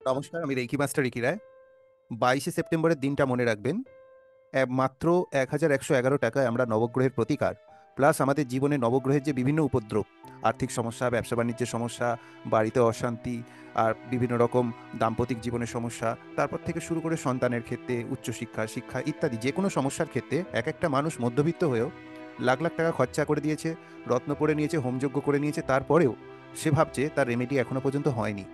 নমস্কার, আমি reiki master Ricky রায়। 22শে সেপ্টেম্বরের দিনটা মনে রাখবেন। মাত্র 1111 টাকায় আমরা নবগ্রহের প্রতিকার প্লাস আমাদের জীবনে নবগ্রহের যে বিভিন্ন উপদ্রব, আর্থিক সমস্যা, ব্যবসা বাণিজ্যের সমস্যা, বাড়িতে অশান্তি, আর বিভিন্ন রকম দাম্পতিক জীবনের সমস্যা, তারপর থেকে শুরু করে সন্তানের ক্ষেত্রে উচ্চশিক্ষা, শিক্ষা ইত্যাদি যে কোনো সমস্যার ক্ষেত্রে এক একটা মানুষ মধ্যবিত্ত হয়েও লাখ লাখ টাকা খরচা করে দিয়েছে, রত্ন পড়ে নিয়েছে, হোমযজ্ঞ করে নিয়েছে, তারপরেও সে ভাবছে তার রেমেডি এখনো পর্যন্ত হয়নি।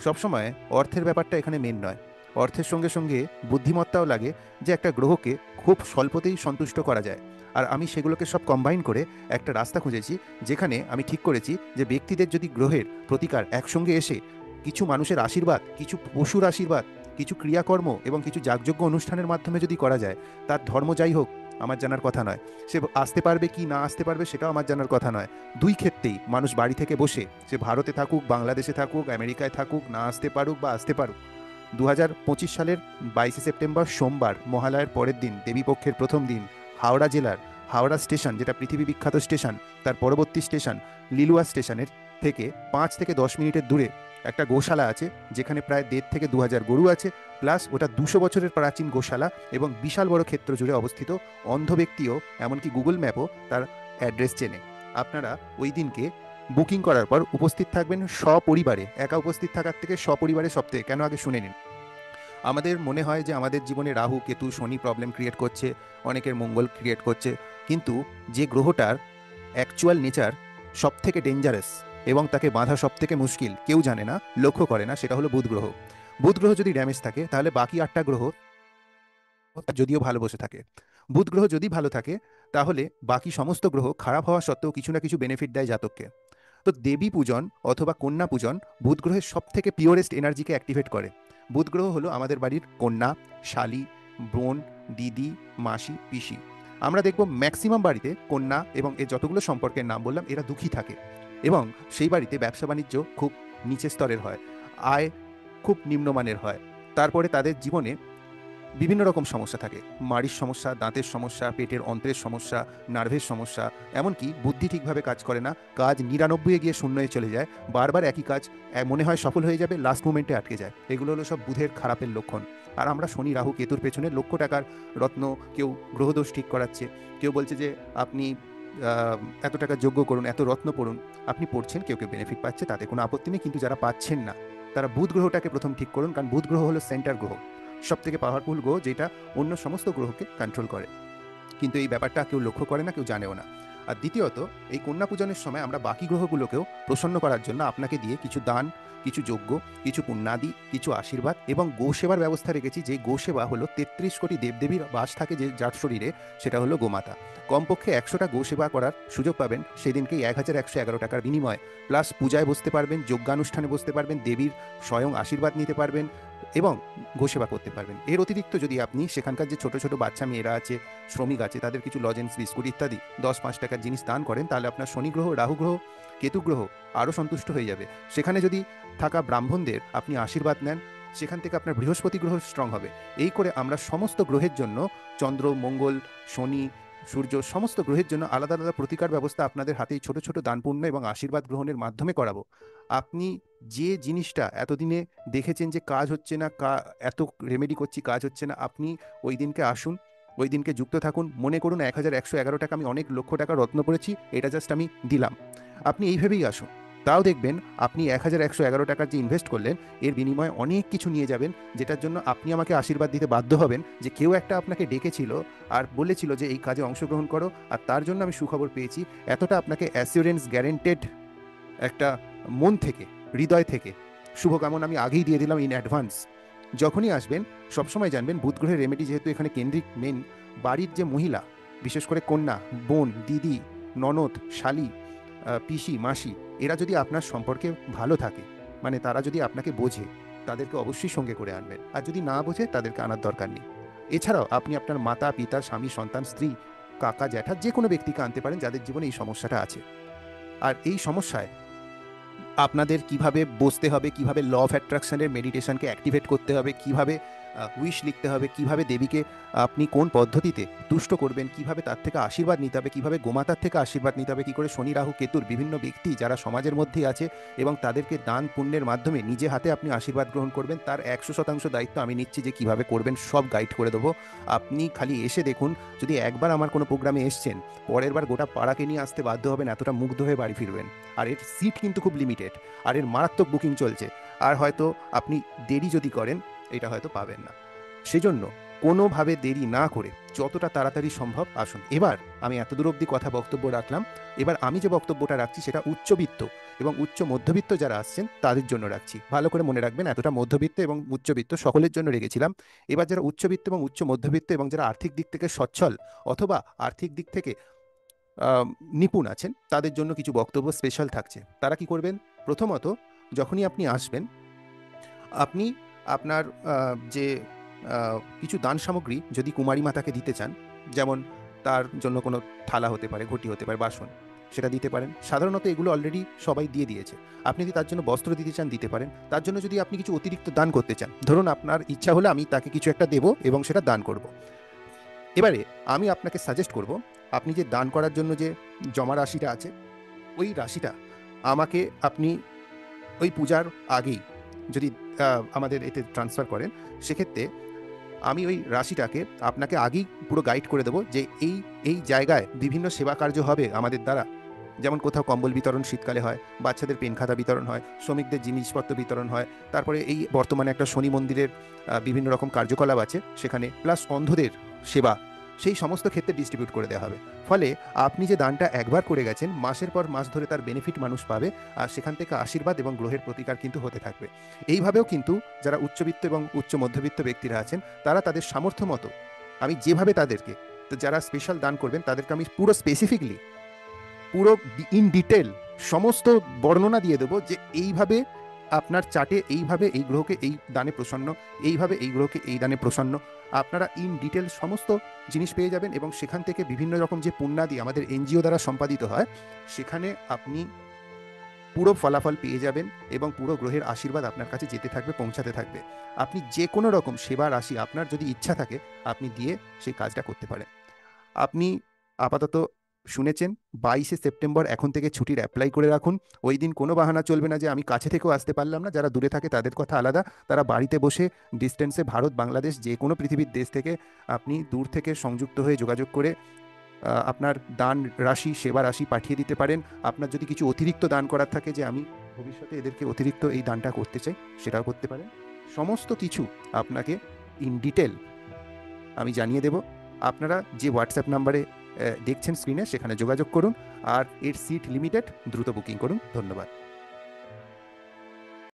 সবসময় অর্থের ব্যাপারটা এখানে মেন নয়, অর্থের সঙ্গে সঙ্গে বুদ্ধিমত্তাও লাগে, যে একটা গ্রহকে খুব স্বল্পতেই সন্তুষ্ট করা যায়। আর আমি সেগুলোকে সব কম্বাইন করে একটা রাস্তা খুঁজেছি, যেখানে আমি ঠিক করেছি যে ব্যক্তিদের যদি গ্রহের প্রতিকার একসঙ্গে এসে কিছু মানুষের আশীর্বাদ, কিছু পশুর আশীর্বাদ, কিছু ক্রিয়াকর্ম এবং কিছু যাগযজ্ঞ অনুষ্ঠানের মাধ্যমে যদি করা যায়, তার ধর্ম যাই হোক আমার জানার কথা নয়, সে আসতে পারবে কি না আসতে পারবে সেটাও আমার জানার কথা নয়, দুই ক্ষেত্রেই মানুষ বাড়ি থেকে বসে, সে ভারতে থাকুক, বাংলাদেশে থাকুক, আমেরিকায় থাকুক, না আসতে পারুক বা আসতে পারুক, 2025 সালের 22শে সেপ্টেম্বর সোমবার মহালয়ার পরের দিন, দেবীপক্ষের প্রথম দিন, হাওড়া জেলার হাওড়া স্টেশন, যেটা পৃথিবী বিখ্যাত স্টেশন, তার পরবর্তী স্টেশন লিলুয়া স্টেশনের থেকে 5 থেকে 10 মিনিটের দূরে একটা গোশালা আছে, যেখানে প্রায় 1.5 থেকে 2 হাজার গরু আছে, প্লাস ওটা 200 বছরের প্রাচীন গোশালা এবং বিশাল বড় ক্ষেত্র জুড়ে অবস্থিত। অন্ধ ব্যক্তিও, এমনকি গুগল ম্যাপও তার অ্যাড্রেস চেনে। আপনারা ওই দিনকে বুকিং করার পর উপস্থিত থাকবেন সপরিবারে। একা উপস্থিত থাকার থেকে সপরিবারে সপ্তাহে কেন, আগে শুনে নিন। আমাদের মনে হয় যে আমাদের জীবনে রাহু কেতু শনি প্রবলেম ক্রিয়েট করছে, অনেকের মঙ্গল ক্রিয়েট করছে, কিন্তু যে গ্রহটার অ্যাকচুয়াল নেচার সব থেকে ডেঞ্জারাস এবং তাকে বাঁধা সব থেকে মুশকিল, কেউ জানে না, লক্ষ্য করে না, সেটা হলো বুধ গ্রহ। বুধ গ্রহ যদি ড্যামেজ থাকে, তাহলে বাকি 8টা গ্রহ যদিও ভালো বসে থাকে। বুধ গ্রহ যদি ভালো থাকে, তাহলে বাকি সমস্ত গ্রহ খারাপ হওয়া সত্ত্বেও কিছু না কিছু বেনিফিট দেয় জাতককে। তো দেবী পূজন অথবা কন্যা পূজন বুধ গ্রহের সব থেকে পিওরেস্ট এনার্জিকে অ্যাক্টিভেট করে। বুধ গ্রহ হলো আমাদের বাড়ির কন্যা, শালী, বোন, দিদি, মাসি, পিসি। আমরা দেখব ম্যাক্সিমাম বাড়িতে কন্যা এবং এর যতগুলো সম্পর্কের নাম বললাম, এরা দুঃখী থাকে এবং সেই বাড়িতে ব্যবসা বাণিজ্য খুব নিচের স্তরের হয়, আয় খুব নিম্নমানের হয়। তারপরে তাদের জীবনে বিভিন্ন রকম সমস্যা থাকে, মাড়ির সমস্যা, দাঁতের সমস্যা, পেটের অন্ত্রের সমস্যা, নার্ভের সমস্যা, এমনকি বুদ্ধি ঠিকভাবে কাজ করে না, কাজ 99 গিয়ে শূন্যে চলে যায়, বারবার একই কাজ মনে হয় সফল হয়ে যাবে, লাস্ট মুমেন্টে আটকে যায়। এগুলো হলো সব বুধের খারাপের লক্ষণ। আর আমরা শনি রাহু কেতুর পেছনে লক্ষ টাকার রত্ন, কেউ গ্রহদোষ ঠিক করাচ্ছে, কেউ বলছে যে আপনি এত টাকা যোগ্য করুন, এত রত্ন পড়ুন। আপনি পড়ছেন, কেউ কেউ বেনিফিট পাচ্ছে, তাতে কোনো আপত্তি নেই, কিন্তু যারা পাচ্ছেন না তারা বুধ গ্রহটাকে প্রথম ঠিক করুন, কারণ বুধ গ্রহ হলো সেন্টার গ্রহ, সব থেকে পাওয়ারফুল গ্রহ, যেটা অন্য সমস্ত গ্রহকে কন্ট্রোল করে। কিন্তু এই ব্যাপারটা কেউ লক্ষ্য করে না, কেউ জানেও না। আর দ্বিতীয়ত, এই কন্যা পূজনের সময় আমরা বাকি গ্রহগুলোকেও প্রসন্ন করার জন্য আপনাকে দিয়ে কিছু দান, কিছু যজ্ঞ, কিছু পুণ্যাদি, কিছু আশীর্বাদ এবং গোসেবার ব্যবস্থা রেখেছি। যে গোসেবা হলো 33 কোটি দেবদেবীর বাস থাকে যে যার শরীরে, সেটা হলো গোমাতা। কমপক্ষে 100টা গোসেবা করার সুযোগ পাবেন সেদিনকেই 1111 টাকার বিনিময়, প্লাস পূজায় বসতে পারবেন, যজ্ঞানুষ্ঠানে বসতে পারবেন, দেবীর স্বয়ং আশীর্বাদ নিতে পারবেন এবং গোসেবা করতে পারবেন। এর অতিরিক্ত যদি আপনি সেখানকার যে ছোট ছোট বাচ্চা মেয়েরা আছে, শ্রমিক আছে, তাদের কিছু লজেন্স, বিস্কুট ইত্যাদি 10-5 টাকার জিনিস দান করেন, তাহলে আপনার শনি গ্রহ, রাহু গ্রহ, কেতু গ্রহ আরও সন্তুষ্ট হয়ে যাবে। সেখানে যদি থাকা ব্রাহ্মণদের আপনি আশীর্বাদ নেন, সেখান থেকে আপনার বৃহস্পতি গ্রহ স্ট্রং হবে। এই করে আমরা সমস্ত গ্রহের জন্য, চন্দ্র, মঙ্গল, শনি, সূর্য, সমস্ত গ্রহের জন্য আলাদা আলাদা প্রতিকার ব্যবস্থা আপনাদের হাতেই ছোট ছোট দান পুণ্য এবং আশীর্বাদ গ্রহণের মাধ্যমে করাবো। আপনি যে জিনিসটা এতদিনে দেখেছেন যে কাজ হচ্ছে না, এত রেমেডি করছি কাজ হচ্ছে না, আপনি ওই দিনকে আসুন, ওই দিনকে যুক্ত থাকুন। মনে করুন 1111 টাকা আমি অনেক লক্ষ টাকা রত্ন করেছি, এটা জাস্ট আমি দিলাম, আপনি এইভাবেই আসুন। তাও দেখবেন আপনি 1111 টাকার যে ইনভেস্ট করলেন, এর বিনিময়ে অনেক কিছু নিয়ে যাবেন, যেটার জন্য আপনি আমাকে আশীর্বাদ দিতে বাধ্য হবেন যে কেউ একটা আপনাকে ডেকেছিল আর বলেছিল যে এই কাজে অংশগ্রহণ করো, আর তার জন্য আমি সুখবর পেয়েছি। এতটা আপনাকে অ্যাসিওরেন্স গ্যারেন্টেড একটা মন থেকে, হৃদয় থেকে শুভকামনা আমি আগেই দিয়ে দিলাম ইন অ্যাডভান্স। যখনই আসবেন সবসময় জানবেন বুধ গ্রহের রেমেডি যেহেতু এখানে কেন্দ্রিক, মেন বাড়ির যে মহিলা, বিশেষ করে কন্যা, বোন, দিদি, ননদ, শালি, পিসি, মাসি, এরা যদি আপনার সম্পর্কে ভালো থাকে, মানে তারা যদি আপনাকে বোঝে, তাদেরকে অবশ্যই সঙ্গে করে আনবেন। আর যদি না বোঝে, তাদেরকে আনার দরকার নেই। এছাড়াও আপনি আপনার মাতা, পিতা, স্বামী, সন্তান, স্ত্রী, কাকা, জ্যাঠা, যে কোনো ব্যক্তিকে আনতে পারেন যাদের জীবনে এই সমস্যাটা আছে। আর এই সমস্যায় আপনাদের কিভাবে বসতে হবে, কিভাবে ল অফ অ্যাট্রাকশনের মেডিটেশনকে অ্যাক্টিভেট করতে হবে, কিভাবে উইশ লিখতে হবে, কিভাবে দেবীকে আপনি কোন পদ্ধতিতে তুষ্ট করবেন, কিভাবে তার থেকে আশীর্বাদ নিতে হবে, কিভাবে গোমাতার থেকে আশীর্বাদ নিতে হবে, কী করে শনি রাহু কেতুর বিভিন্ন ব্যক্তি যারা সমাজের মধ্যেই আছে এবং তাদেরকে দান পুণ্যের মাধ্যমে নিজে হাতে আপনি আশীর্বাদ গ্রহণ করবেন, তার 100% দায়িত্ব আমি নিচ্ছি যে কিভাবে করবেন সব গাইড করে দেবো। আপনি খালি এসে দেখুন, যদি একবার আমার কোনো প্রোগ্রামে এসছেন, পরের বার গোটা পাড়াকে নিয়ে আসতে বাধ্য হবেন, এতটা মুগ্ধ হয়ে বাড়ি ফিরবেন। আর এর সিট কিন্তু খুব লিমিটেড, আর এর মারাত্মক বুকিং চলছে, আর হয়তো আপনি দেরি যদি করেন এটা হয়তো পাবেন না। সেজন্য কোনোভাবে দেরি না করে যতটা তাড়াতাড়ি সম্ভব আসুন। এবার আমি এত দূর অবধি কথা বক্তব্য রাখলাম, এবার আমি যে বক্তব্যটা রাখছি সেটা উচ্চবিত্ত এবং উচ্চ মধ্যবিত্ত যারা আসছেন তাদের জন্য রাখছি। ভালো করে মনে রাখবেন, এতটা মধ্যবিত্ত এবং উচ্চবিত্ত সকলের জন্য রেখেছিলাম। এবার যারা উচ্চবিত্ত এবং উচ্চ মধ্যবিত্ত এবং যারা আর্থিক দিক থেকে সচ্ছল অথবা আর্থিক দিক থেকে আহ, নিপুণ আছেন, তাদের জন্য কিছু বক্তব্য স্পেশাল থাকছে। তারা কি করবেন? প্রথমত, যখনই আপনি আসবেন, আপনি আপনার যে কিছু দান সামগ্রী যদি কুমারী মাতাকে দিতে চান, যেমন তার জন্য কোনো থালা হতে পারে, ঘটি হতে পারে, বাসন, সেটা দিতে পারেন। সাধারণত এগুলো অলরেডি সবাই দিয়ে দিয়েছে। আপনি যদি তার জন্য বস্ত্র দিতে চান, দিতে পারেন। তার জন্য যদি আপনি কিছু অতিরিক্ত দান করতে চান, ধরুন আপনার ইচ্ছা হলে আমি তাকে কিছু একটা দেবো এবং সেটা দান করব। এবারে আমি আপনাকে সাজেস্ট করব, আপনি যে দান করার জন্য যে জমা রাশিটা আছে, ওই রাশিটা আমাকে আপনি ওই পূজার আগেই যদি আমাদের এতে ট্রান্সফার করেন, সেক্ষেত্রে আমি ওই রাশিটাকে আপনাকে আগেই পুরো গাইড করে দেবো যে এই এই জায়গায় বিভিন্ন সেবা কার্য হবে আমাদের দ্বারা। যেমন কোথাও কম্বল বিতরণ শীতকালে হয়, বাচ্চাদের পেন খাতা বিতরণ হয়, শ্রমিকদের জিনিসপত্র বিতরণ হয়, তারপরে এই বর্তমানে একটা শনি মন্দিরের বিভিন্ন রকম কার্যকলাপ আছে সেখানে, প্লাস অন্ধদের সেবা, সেই সমস্ত ক্ষেত্রে ডিস্ট্রিবিউট করে দেওয়া হবে। ফলে আপনি যে দানটা একবার করে গেছেন, মাসের পর মাস ধরে তার বেনিফিট মানুষ পাবে, আর সেখান থেকে আশীর্বাদ এবং গ্রহের প্রতিকার কিন্তু হতে থাকবে। এইভাবেও কিন্তু যারা উচ্চবিত্ত এবং উচ্চ মধ্যবিত্ত ব্যক্তিরা আছেন, তারা তাদের সামর্থ্য মতো, আমি যেভাবে তাদেরকে, তো যারা স্পেশাল দান করবেন তাদেরকে আমি পুরো স্পেসিফিকলি, পুরো ইন ডিটেল সমস্ত বর্ণনা দিয়ে দেবো যে এইভাবে আপনার চার্টে, এইভাবে এই গ্রহকে এই দানে প্রসন্ন, এইভাবে এই গ্রহকে এই দানে প্রসন্ন, আপনারা ইন ডিটেল সমস্ত জিনিস পেয়ে যাবেন। এবং সেখান থেকে বিভিন্ন রকম যে পুণ্যাদি আমাদের এনজিও দ্বারা সম্পাদিত হয়, সেখানে আপনি পুরো ফলাফল পেয়ে যাবেন এবং পুরো গ্রহের আশীর্বাদ আপনার কাছে যেতে থাকবে, পৌঁছাতে থাকবে। আপনি যে কোনো রকম সেবা রাশি আপনার যদি ইচ্ছা থাকে, আপনি দিয়ে সেই কাজটা করতে পারেন। আপনি আপাতত শুনেছেন, 22শে সেপ্টেম্বর এখন থেকে ছুটির অ্যাপ্লাই করে রাখুন। ওই দিন কোনো বাহানা চলবে না যে আমি কাছে থেকেও আসতে পারলাম না। যারা দূরে থাকে তাদের কথা আলাদা, তারা বাড়িতে বসে ডিস্টেন্সে ভারত, বাংলাদেশ, যে কোনো পৃথিবীর দেশ থেকে আপনি দূর থেকে সংযুক্ত হয়ে যোগাযোগ করে আপনার দান রাশি, সেবা রাশি পাঠিয়ে দিতে পারেন। আপনার যদি কিছু অতিরিক্ত দান করার থাকে, যে আমি ভবিষ্যতে এদেরকে অতিরিক্ত এই দানটা করতে চাই, সেটাও করতে পারেন। সমস্ত কিছু আপনাকে ইন ডিটেল আমি জানিয়ে দেব। আপনারা যে হোয়াটসঅ্যাপ নাম্বারে দেখছেন স্ক্রিনে, সেখানে যোগাযোগ করুন। আর এর সিট লিমিটেড, দ্রুত বুকিং করুন। ধন্যবাদ।